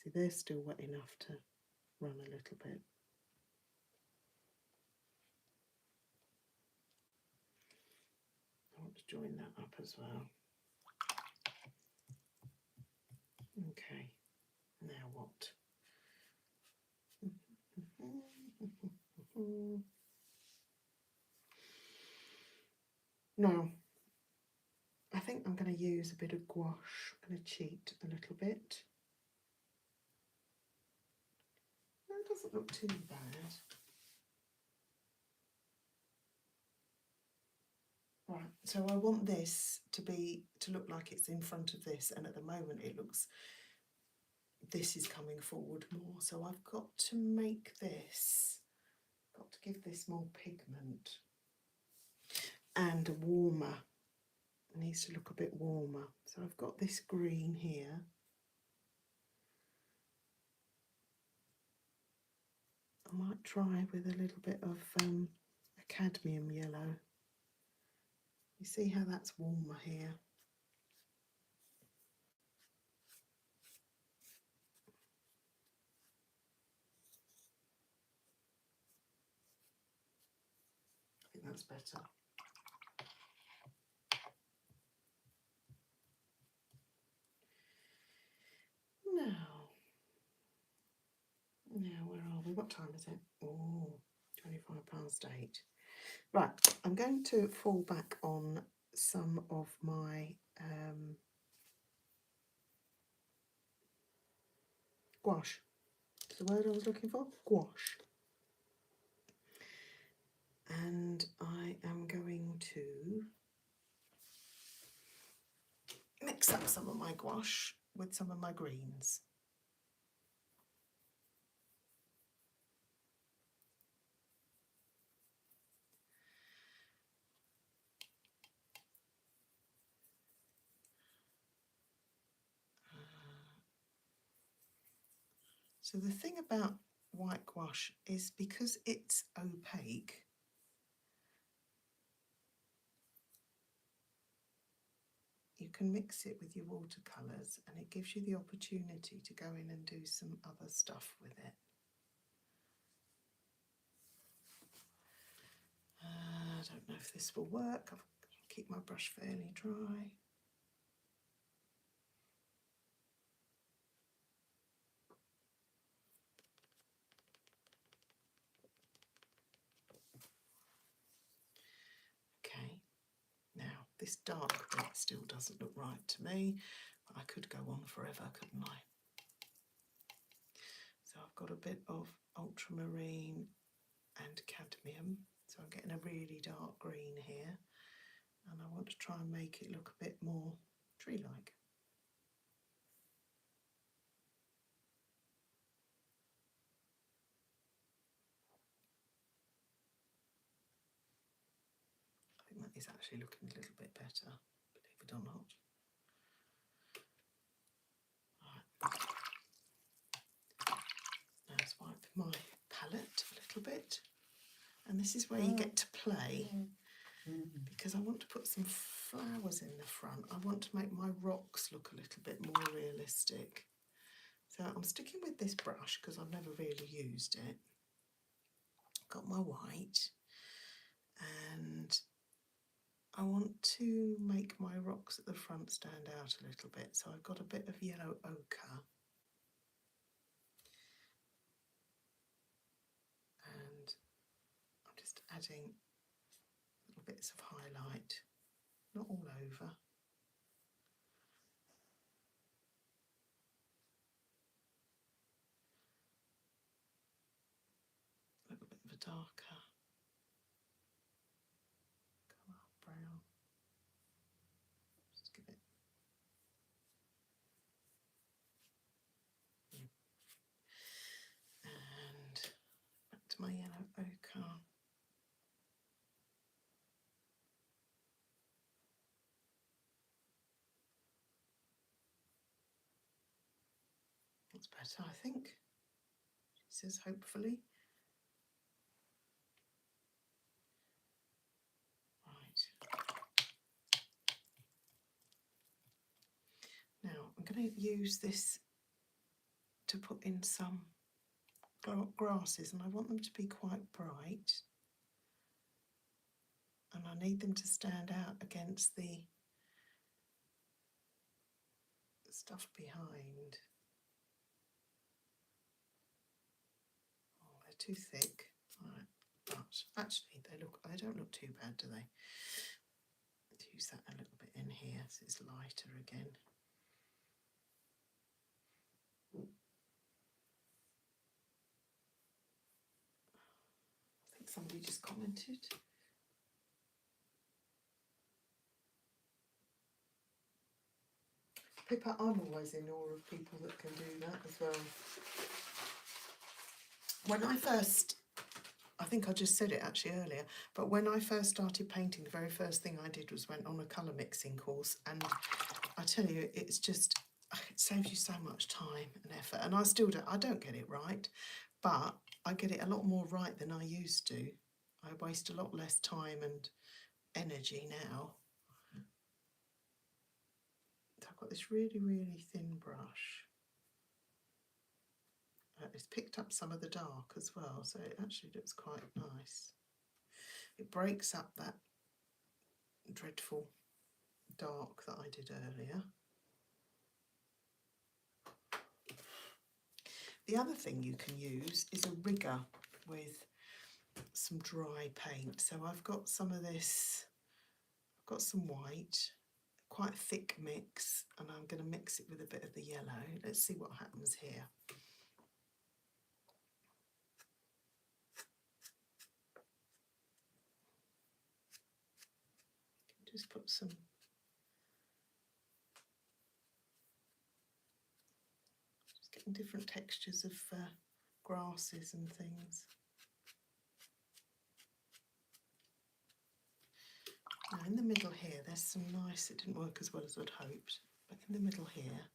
[SPEAKER 1] See, they're still wet enough to run a little bit. I want to join that up as well. Okay, now what? Now, I think I'm going to use a bit of gouache. I'm going to cheat a little bit. That doesn't look too bad. Right, so I want this to look like it's in front of this, and at the moment it looks, this is coming forward more. So I've got to make this, got to give this more pigment and a warmer. It needs to look a bit warmer. So I've got this green here. I might try with a little bit of a cadmium yellow. You see how that's warmer here? I think that's better. Now, where are we? What time is it? Oh, 8:25. Right, I'm going to fall back on some of my gouache. That's the word I was looking for, gouache. And I am going to mix up some of my gouache with some of my greens. So the thing about white gouache is because it's opaque, you can mix it with your watercolours and it gives you the opportunity to go in and do some other stuff with it. I don't know if this will work. I'll keep my brush fairly dry. Okay, now this dark bit still doesn't look right to me, but I could go on forever, couldn't I? So I've got a bit of ultramarine and cadmium, so I'm getting a really dark green here, and I want to try and make it look a bit more tree-like. I think that is actually looking a little bit better, believe it or not. Right. Now let's wipe my palette a little bit, and this is where you get to play, because I want to put some flowers in the front. I want to make my rocks look a little bit more realistic. So I'm sticking with this brush because I've never really used it. Got my white, and I want to make my rocks at the front stand out a little bit. So I've got a bit of yellow ochre. And I'm just adding little bits of highlight, not all over. A little bit of a darker colour, brown. Just give it. And back to my yellow ochre. That's better, I think. pieces, hopefully. Right. Now I'm going to use this to put in some grasses, and I want them to be quite bright, and I need them to stand out against the stuff behind. Oh, they're too thick. Right, but actually they don't look too bad, do they? Let's use that a little bit in here so it's lighter again. I think somebody just commented. Pippa, I'm always in awe of people that can do that as well. When I first, I think I just said it actually earlier, but when I first started painting, the very first thing I did was went on a colour mixing course, and I tell you, it's just, it saves you so much time and effort, and I don't get it right, but I get it a lot more right than I used to. I waste a lot less time and energy now. So I've got this really, really thin brush. It's picked up some of the dark as well, so it actually looks quite nice. It breaks up that dreadful dark that I did earlier. The other thing you can use is a rigger with some dry paint. So I've got some of this, I've got some white, quite a thick mix, and I'm going to mix it with a bit of the yellow. Let's see what happens here. Just put some, just getting different textures of grasses and things. Now in the middle here, there's some nice, it didn't work as well as I'd hoped, but in the middle here,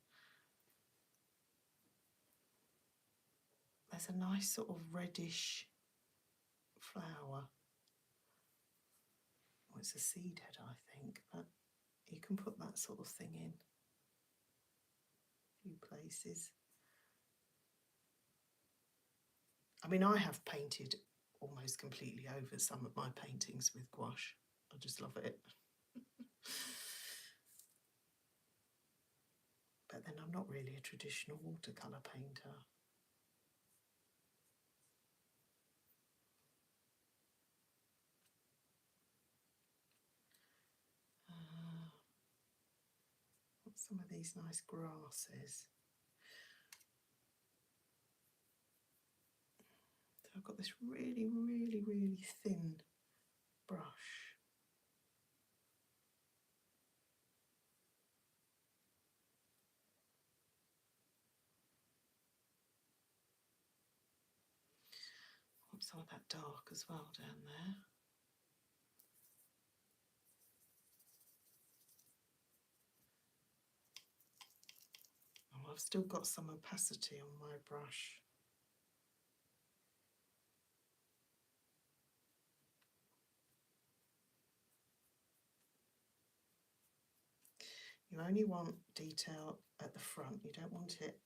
[SPEAKER 1] there's a nice sort of reddish flower. Oh, it's a seed head, I think, but you can put that sort of thing in a few places. I mean, I have painted almost completely over some of my paintings with gouache. I just love it. But then I'm not really a traditional watercolour painter. What's some of these nice grasses? So I've got this really, really, really thin brush. I want some of that dark as well down there. Oh, I've still got some opacity on my brush. You only want detail at the front, you don't want it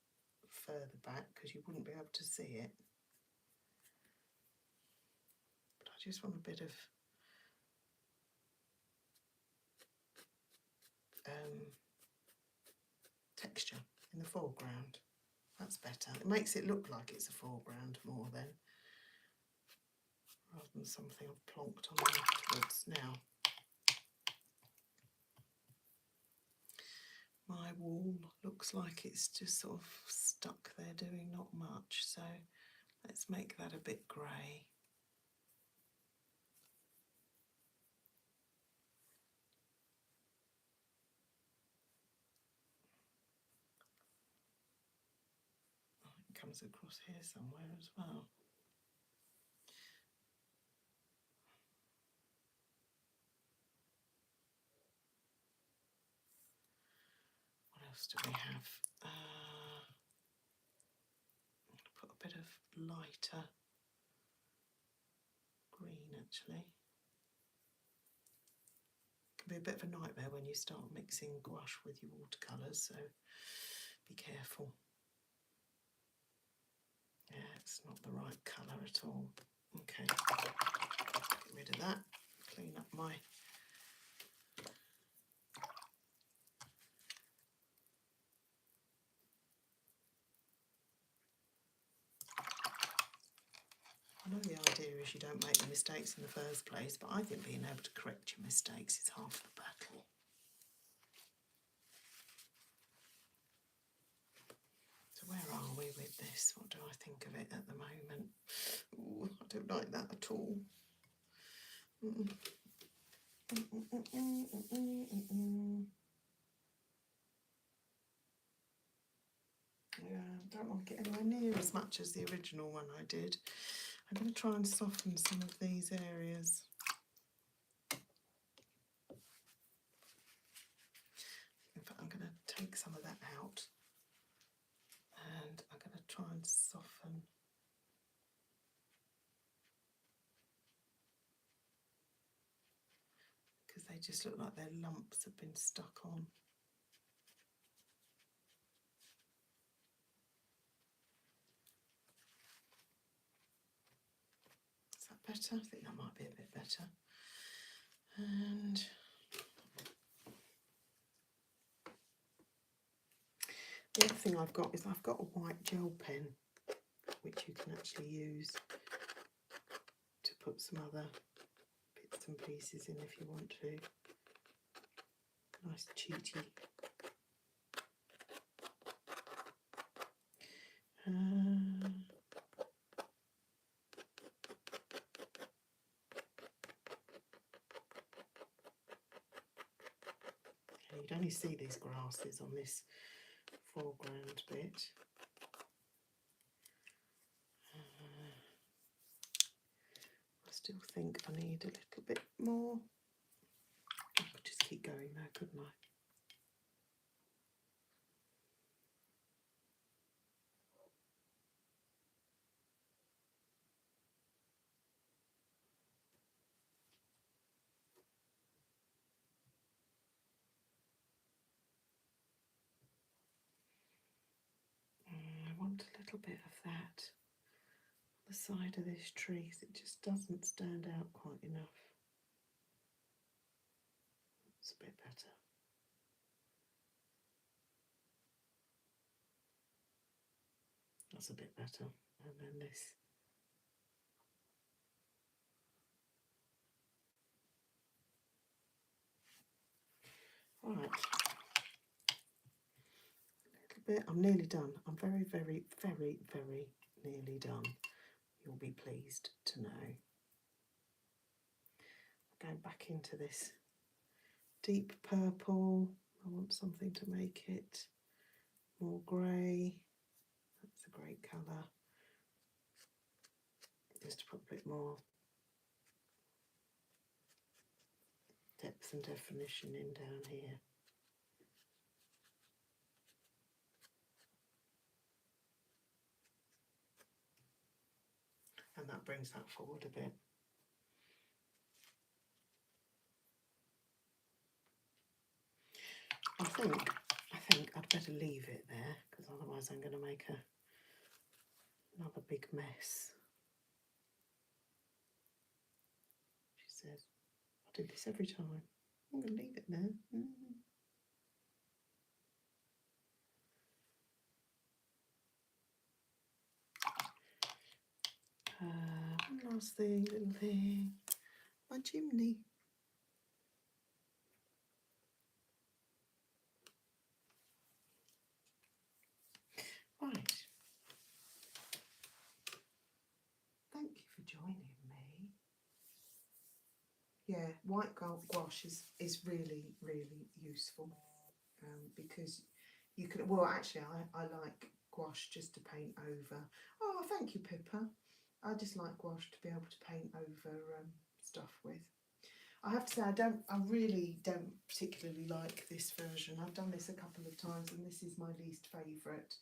[SPEAKER 1] further back because you wouldn't be able to see it. But I just want a bit of texture in the foreground. That's better. It makes it look like it's a foreground more then, rather than something I've plonked on afterwards. Now, my wall looks like it's just sort of stuck there doing not much, so let's make that a bit grey. It comes across here somewhere as well. What else do we have? I'm going to put a bit of lighter green actually. It can be a bit of a nightmare when you start mixing gouache with your watercolours, so be careful. Yeah, it's not the right colour at all. Okay, get rid of that, clean up my I know the idea is you don't make the mistakes in the first place, but I think being able to correct your mistakes is half the battle. So where are we with this? What do I think of it at the moment? Ooh, I don't like that at all. Yeah, I don't like it anywhere near as much as the original one I did. I'm going to try and soften some of these areas. In fact, I'm going to take some of that out and I'm going to try and soften. Because they just look like their lumps have been stuck on. Is that better? I think that might be a bit better. And the other thing I've got is I've got a white gel pen, which you can actually use to put some other bits and pieces in if you want to. Nice cheaty. You'd only see these grasses on this foreground bit. I still think I need a little bit more. I could just keep going there, couldn't I? I want a little bit of that on the side of this tree, because it just doesn't stand out quite enough. It's a bit better. That's a bit better. And then this. Right. A little bit. I'm nearly done. I'm very, very, very, very nearly done. You'll be pleased to know. Going back into this deep purple. I want something to make it more grey. That's a great colour. Just to put a bit more depth and definition in down here. And that brings that forward a bit. I think I'd better leave it there, because otherwise I'm going to make another big mess. She says, I do this every time. I'm going to leave it there. One last thing, little thing. My chimney. Right. Thank you for joining me. Yeah, white gouache is really, really useful because you can, well actually I like gouache just to paint over. Oh, thank you, Pippa. I just like gouache to be able to paint over stuff with. I have to say I really don't particularly like this version. I've done this a couple of times and this is my least favourite.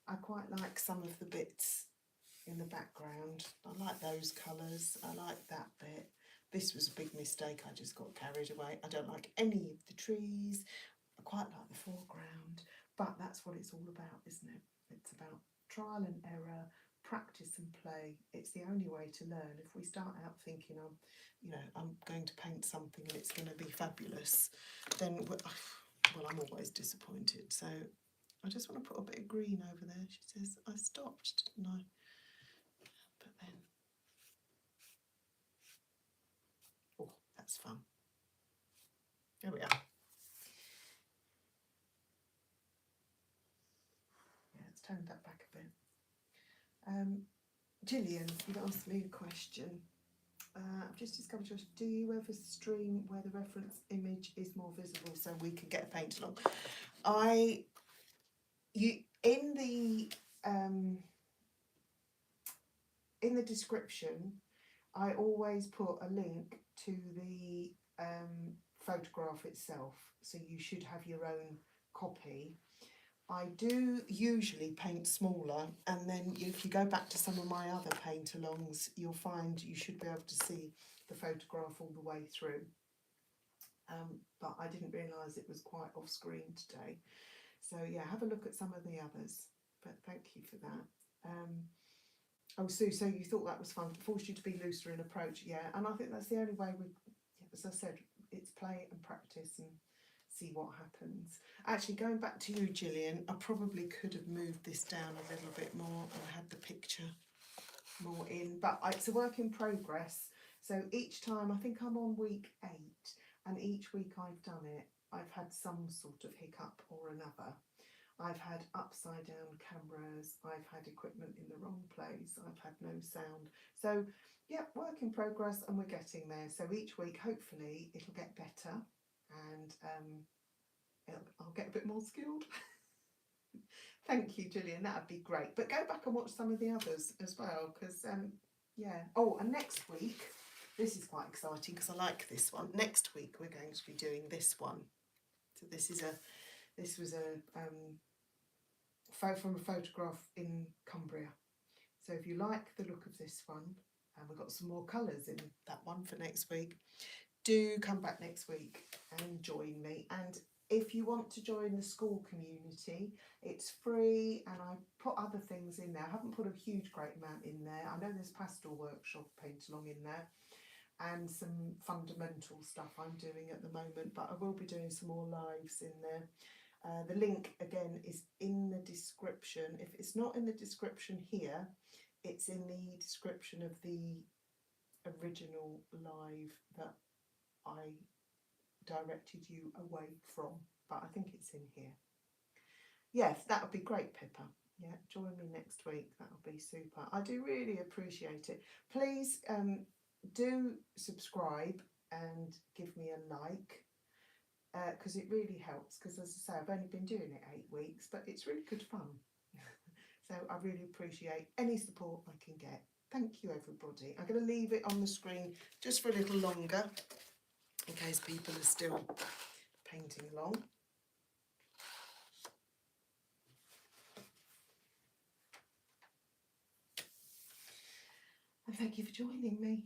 [SPEAKER 1] I quite like some of the bits in the background. I like those colours. I like that bit. This was a big mistake. I just got carried away. I don't like any of the trees. I quite like the foreground, but that's what it's all about, isn't it? It's about trial and error, practice and play. It's the only way to learn. If we start out thinking I'm going to paint something and it's going to be fabulous, then well, I'm always disappointed. So I just want to put a bit of green over there. She says I stopped, didn't I? But then, oh, that's fun. There we are. Yeah, let's turn that back a bit. Gillian, you've asked me a question. I've just discovered yours. Do you ever stream where the reference image is more visible so we can get a paint along? In the description, I always put a link to the photograph itself, so you should have your own copy. I do usually paint smaller, and then if you go back to some of my other paint alongs, you'll find you should be able to see the photograph all the way through. But I didn't realise it was quite off screen today. So yeah, have a look at some of the others, but thank you for that. Oh, Sue, so you thought that was fun, forced you to be looser in approach. Yeah, and I think that's the only way as I said, it's play and practice and see what happens. Actually, going back to you, Gillian, I probably could have moved this down a little bit more and had the picture more in, but it's a work in progress. So each time, I think I'm on week 8, and each week I've done it, I've had some sort of hiccup or another. I've had upside down cameras, I've had equipment in the wrong place, I've had no sound. So yeah, work in progress, and we're getting there. So each week, hopefully, it'll get better, and I'll get a bit more skilled. Thank you, Gillian, that'd be great. But go back and watch some of the others as well, because yeah. Oh, and next week, this is quite exciting because I like this one. Next week we're going to be doing this one. So this was a from a photograph in Cumbria. So if you like the look of this one, and we've got some more colours in that one for next week, do come back next week and join me. And if you want to join the school community, it's free, and I put other things in there. I haven't put a great amount in there. I know there's pastel workshop paint along in there, and some fundamental stuff I'm doing at the moment, but I will be doing some more lives in there. The link again is in the description. If it's not in the description here, it's in the description of the original live that I directed you away from, but I think it's in here. Yes, that would be great, Pippa. Yeah, join me next week. That would be super. I do really appreciate it. Please do subscribe and give me a like, because it really helps, because as I say, I've only been doing it 8 weeks, but it's really good fun. So I really appreciate any support I can get. Thank you, everybody. I'm going to leave it on the screen just for a little longer in case people are still painting along. And thank you for joining me.